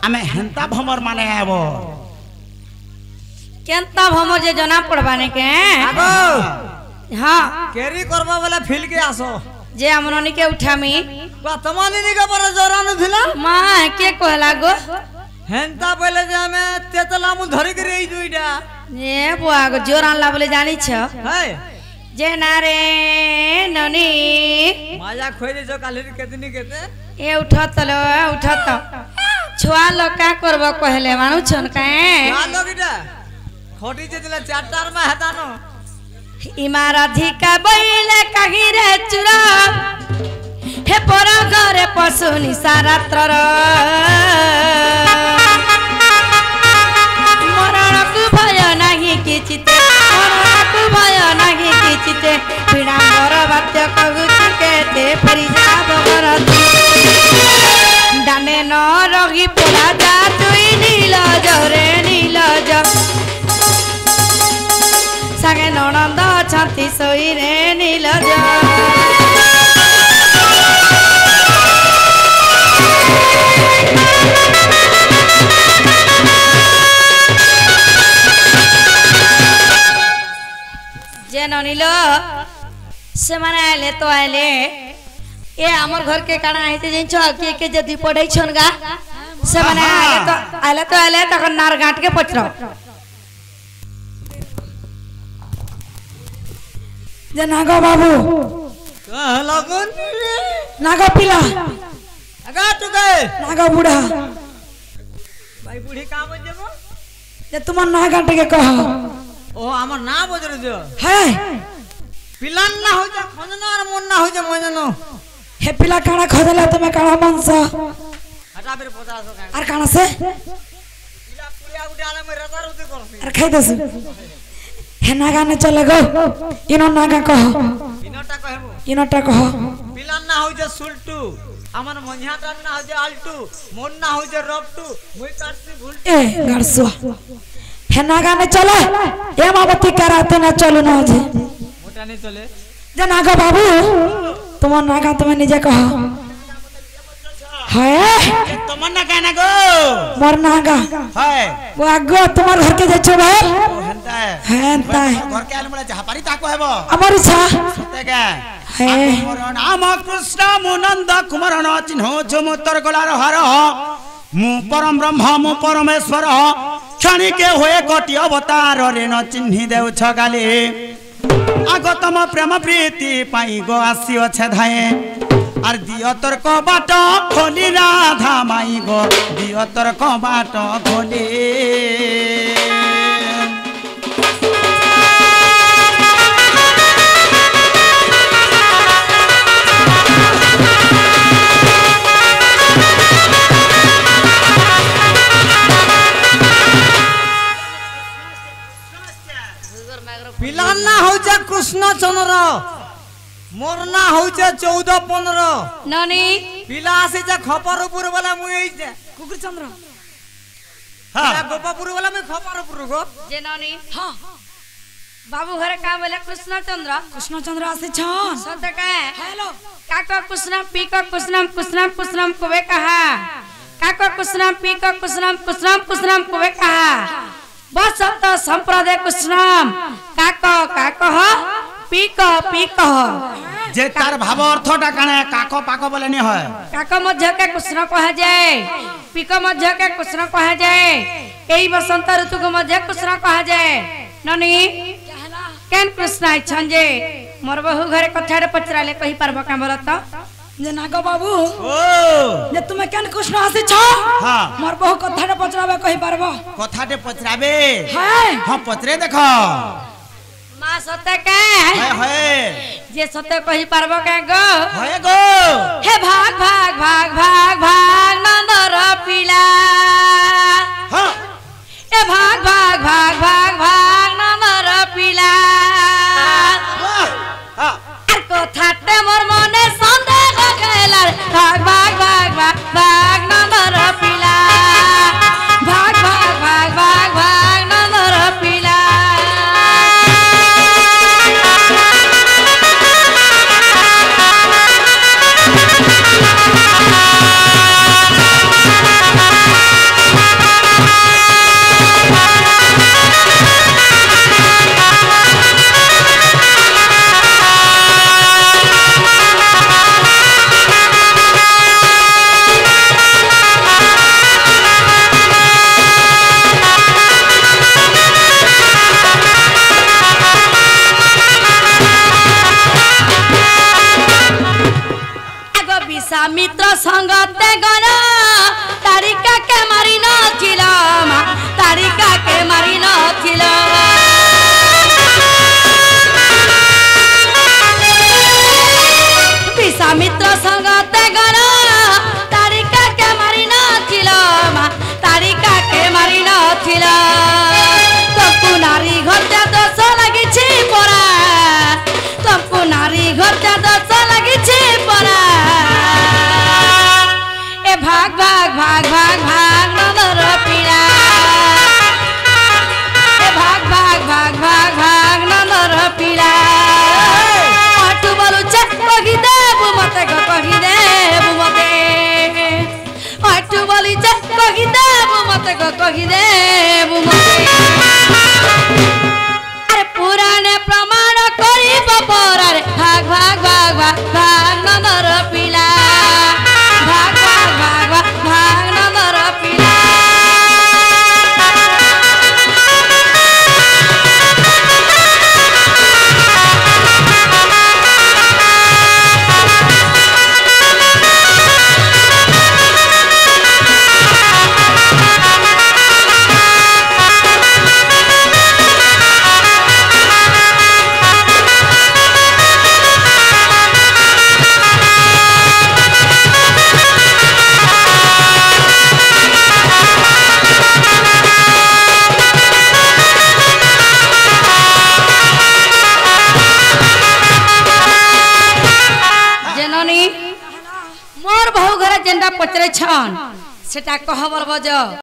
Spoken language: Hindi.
आमे हेंता भमर माने आबो केंता भमर जे जना पड़बाने के आगो हां केरी करबा वाला फिल के आसो जे हमननी के उठामी बा तमानी के पर जोरान थिला मां के कहला गो हेंता पहले जे हमें तेतला मु धरि के रही दुईटा ए बुआ गो जोरान ला बोले जानी छ है जे ना रे ननी माजा खोइ दे जो काली केतनी केते ए उठत लो उठत छुआ लोग का करबो कहले मानु छन काए आ लोगिटा खोटी जे दिला चारटार में हटानो इमारती का बैले कागी रे चुरा हे परा घरे पसुनी सारा तर मरण को भय नाही किचिते मरण को भय नाही किचिते पीड़ांबर बात्य कगुच के ते परि जाब करती डाने न रही पोला जा तुई नील जरे नील ज सागे ननंद छाती सोई रे नील ज जे ननिल से माने आले तो आले ए हमर घर के काना आइते जिन छ के जदी पढ़ै छन गा से माने आले तो तक नार गांठ के पचरो जे नागा बाबू कह लगन नागा पिला अगा तू गए नागा बूढ़ा भाई बूढ़ी का बन जेबो जे तुम ना गांठ के कह ओ हमर ना बजर जो है पिलान ना हो जा खनना और मन ना हो जा मननो हे पिला काना खदला तुम काना मांस हटा फिर 50 का और काना से पिला पुलिया उठाले में रता रुते करसी और खाई दस हे नागा ने चले गो इनो नागा कह इनटा कहबो इनोटा कह पिलान ना हो जा सुलटू हमर मंझाटा ना हो जा आलटू मन ना हो जा रपटू मुई काटसी भूल ए गड़सुआ हे नागा ने चले ए मावती कराते ना चलो ना जे मोटा नहीं चले जे नागा बाबू तुम नागा तुम निजे कह है तमन्ना कहना गो मोर नागा है वो आगो तुम्हार घर के जेछो भाई हेंता हेंता घर के आले मला जहापारी ताको हेबो अमर इच्छा सते का है मोर नाम कृष्ण मुनंद कुमारन चिन्ह जुमुतर गलार हर मु परम ब्रह्म मु परमेश्वर क्षणिके होए कोटि अवतार रे न चिन्हि देउ छ गाली आगतम प्रेम प्रीति पाई गो आसी छे धाए आर दियो तोर कबाट खोली राधा माई गो दियो तोर कबाट खोली पिलान ना हो जा कृष्ण चंद्र मोर ना हो जा 14-15 ननी पिला से जा खपरपुर वाला मुई जा कुकुर चंद्र हां गोपापुर वाला में खपरपुर गो जे ननी हां बाबू घरे का बोले कृष्ण चंद्र आसे छन सत का हेलो काका कृष्ण पी का कृष्ण कोवे कहा काका कृष्ण पी का कृष्ण कोवे कहा बस सत संप्रदाय कृष्ण काका पी का जे तार भाव अर्थटा काने काको पाको बोले नहीं है काका मध्य के कृष्ण कहा जाए पीक मध्य के कृष्ण कहा जाए एई बसंत ऋतु को मध्य कृष्ण कहा जाए ननी केन कृष्ण आछन जे मोर बहु घरे कथारे पचराले कहि परबो का बोलत जे नागो बाबू ओ जे तुमे केन कृष्ण आसे छ हां मोर बहु कथारे पचराबे कहि परबो कथाटे पचराबे हां हां पचरे देखो मां सते के है जे सते कहि परबो का गो है गो हे भाग नंदर पीला हां ए भाग नंदर पीला हां আর কথাতে মোর মনে সন্দেহ খেলার ভাগ নন্দর পিলা ভাগ নন্দর পিলা भाग भाग भाग भाग नंदर पीड़ा भाग भाग भाग भाग भाग नंदर पीड़ा आठु बोलू चक कही देबु मते कही देबु मते आठु बोली चक कही देबु मते कही देबु मते अरे पुराने प्रमाण करी बपरारे भाग भाग भाग भाग भाग नंदर पीड़ा भाग भाग भाग भाग भाग नंदर पीड़ा मोर बहु घर जेंडा पचरे छन सेटा कहबर बज